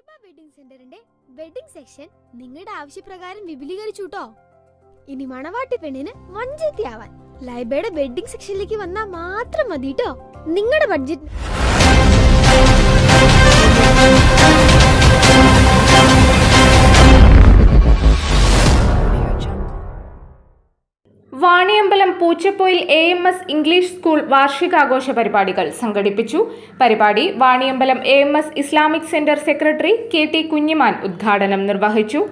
Wedding സെന്ററിന്റെ wedding section നിങ്ങളുടെ ആവശ്യപ്രകാരം വിപുലീകരിച്ചു ട്ടോ. ഇനി മണവാട്ടി പെണ്ണിന് മഞ്ചത്തിയാവാൻ ലൈബയുടെ വെഡിംഗ് സെക്ഷനിലേക്ക് വന്നാൽ മാത്രം മതി ട്ടോ. നിങ്ങളുടെ budget Vaniyambalam Poochappoyil AMS English school വാർഷികാഘോഷ പരിപാടികൾ സംഘടിപ്പിച്ചു. പരിപാടി Vaniyambalam AMS Islamic centre secretary KT Kunhiman ഉദ്ഘാടനം നിർവഹിച്ചു.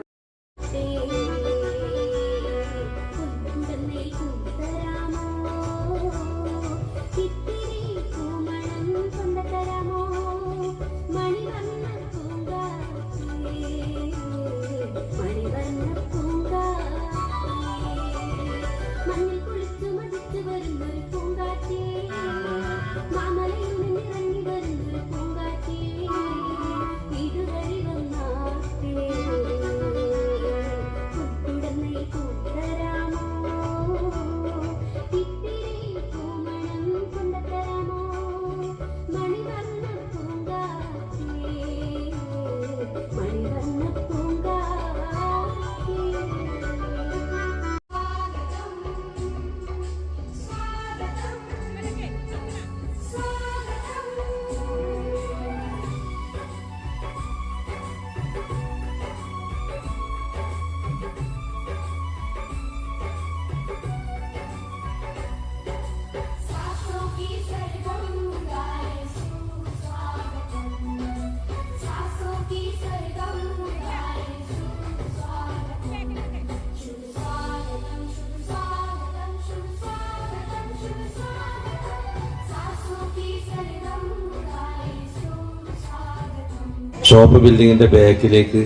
ഷോപ്പ് ബിൽഡിങ്ങിൻ്റെ ബാക്കിലേക്ക്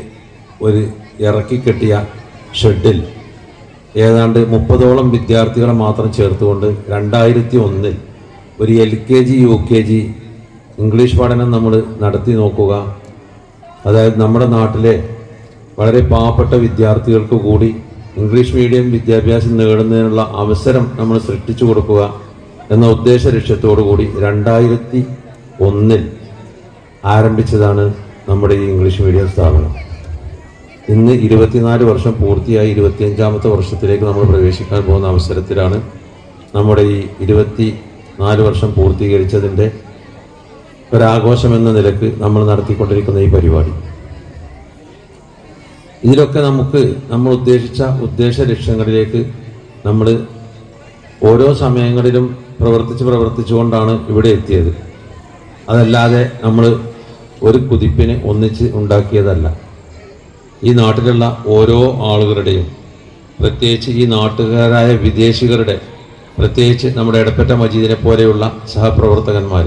ഒരു ഇറക്കിക്കെട്ടിയ ഷെഡിൽ ഏതാണ്ട് 30ഓളം വിദ്യാർത്ഥികളെ മാത്രം ചേർത്തുകൊണ്ട് 2001 ഒരു LKG UKG ഇംഗ്ലീഷ് പഠനം നമ്മൾ നടത്തി നോക്കുക. അതായത് നമ്മുടെ നാട്ടിലെ വളരെ പാവപ്പെട്ട വിദ്യാർത്ഥികൾക്ക് കൂടി ഇംഗ്ലീഷ് മീഡിയം വിദ്യാഭ്യാസം നേടുന്നതിനുള്ള അവസരം നമ്മൾ സൃഷ്ടിച്ചു കൊടുക്കുക എന്ന ഉദ്ദേശ ലക്ഷ്യത്തോടു കൂടി 2001 ആരംഭിച്ചതാണ് നമ്മുടെ ഈ ഇംഗ്ലീഷ് മീഡിയം സ്ഥാപനം. ഇന്ന് 24 വർഷം പൂർത്തിയായി 25ാമത്തെ വർഷത്തിലേക്ക് നമ്മൾ പ്രവേശിക്കാൻ പോകുന്ന അവസരത്തിലാണ് നമ്മുടെ ഈ 24 വർഷം പൂർത്തീകരിച്ചതിൻ്റെ ഒരാഘോഷം എന്ന നിലക്ക് നമ്മൾ നടത്തിക്കൊണ്ടിരിക്കുന്ന ഈ പരിപാടി. ഇതിലൊക്കെ നമ്മൾ ഉദ്ദേശിച്ച ഉദ്ദേശ ലക്ഷ്യങ്ങളിലേക്ക് നമ്മൾ ഓരോ സമയങ്ങളിലും പ്രവർത്തിച്ചുകൊണ്ടാണ് ഇവിടെ എത്തിയത്. അതല്ലാതെ നമ്മൾ ഒരു കുതിപ്പിന് ഒന്നിച്ച് ഉണ്ടാക്കിയതല്ല. ഈ നാട്ടിലുള്ള ഓരോ ആളുകളുടെയും, പ്രത്യേകിച്ച് ഈ നാട്ടുകാരായ വിദേശികളുടെ, പ്രത്യേകിച്ച് നമ്മുടെ എടപ്പറ്റ മജീദിനെ പോലെയുള്ള സഹപ്രവർത്തകന്മാർ,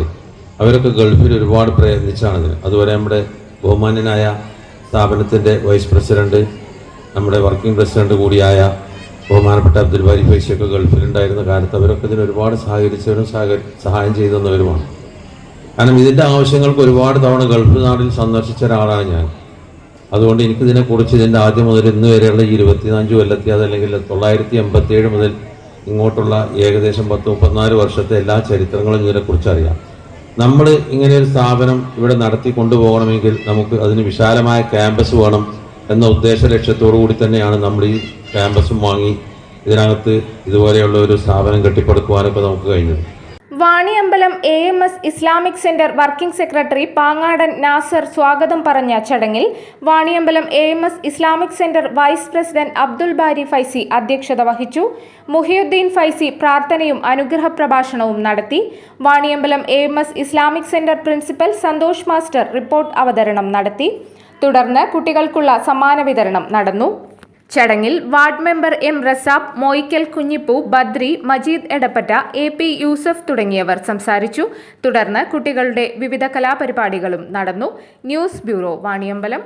അവരൊക്കെ ഗൾഫിൽ ഒരുപാട് പ്രയത്നിച്ചാണിതിന്. അതുപോലെ നമ്മുടെ ബഹുമാന്യനായ സ്ഥാപനത്തിൻ്റെ വൈസ് പ്രസിഡന്റ്, നമ്മുടെ വർക്കിംഗ് പ്രസിഡന്റ് കൂടിയായ ബഹുമാനപ്പെട്ട അബ്ദുൽ ബാരി ഫൈസിയൊക്കെ ഗൾഫിലുണ്ടായിരുന്ന കാലത്ത് അവരൊക്കെ ഇതിന് ഒരുപാട് സഹകരിച്ചവരും സഹായം ചെയ്തു തന്നവരുമാണ്. കാരണം ഇതിൻ്റെ ആവശ്യങ്ങൾക്ക് ഒരുപാട് തവണ ഗൾഫ് നാട്ടിൽ സന്ദർശിച്ച ഒരാളാണ് ഞാൻ. അതുകൊണ്ട് എനിക്കിതിനെക്കുറിച്ച് ഇതിൻ്റെ ആദ്യം മുതൽ ഇന്ന് വരെയുള്ള 25 കൊല്ലത്തെ, അതല്ലെങ്കിൽ 1987 മുതൽ ഇങ്ങോട്ടുള്ള ഏകദേശം 34 വർഷത്തെ എല്ലാ ചരിത്രങ്ങളും ഇതിനെക്കുറിച്ച് അറിയാം. നമ്മൾ ഇങ്ങനെ ഒരു സ്ഥാപനം ഇവിടെ നടത്തി കൊണ്ടുപോകണമെങ്കിൽ നമുക്ക് അതിന് വിശാലമായ ക്യാമ്പസ് വേണം എന്ന ഉദ്ദേശ ലക്ഷ്യത്തോടു കൂടി തന്നെയാണ് നമ്മൾ ഈ ക്യാമ്പസും വാങ്ങി ഇതിനകത്ത് ഇതുപോലെയുള്ള ഒരു സ്ഥാപനം കെട്ടിപ്പടുക്കുവാനൊക്കെ നമുക്ക് കഴിഞ്ഞത്. Vaniyambalam AMS Islamic centre working secretary Pangadan Nasar സ്വാഗതം പറഞ്ഞ ചടങ്ങിൽ Vaniyambalam AMS Islamic centre vice president Abdul Bari Faizi അധ്യക്ഷത വഹിച്ചു. മുഹിയുദ്ദീൻ ഫൈസി പ്രാർത്ഥനയും അനുഗ്രഹ പ്രഭാഷണവും നടത്തി. Vaniyambalam AMS Islamic centre principal Santhosh master report അവതരണം നടത്തി. തുടർന്ന് കുട്ടികൾക്കുള്ള സമ്മാന വിതരണം നടന്നു. ചടങ്ങിൽ ward member M Rasab, Moyikkal Kunhippu, Badri, Majeed Edappatta, AP Yusuf തുടങ്ങിയവർ സംസാരിച്ചു. തുടർന്ന് കുട്ടികളുടെ വിവിധ കലാപരിപാടികളും നടന്നു. News bureau, Vaniyambalam.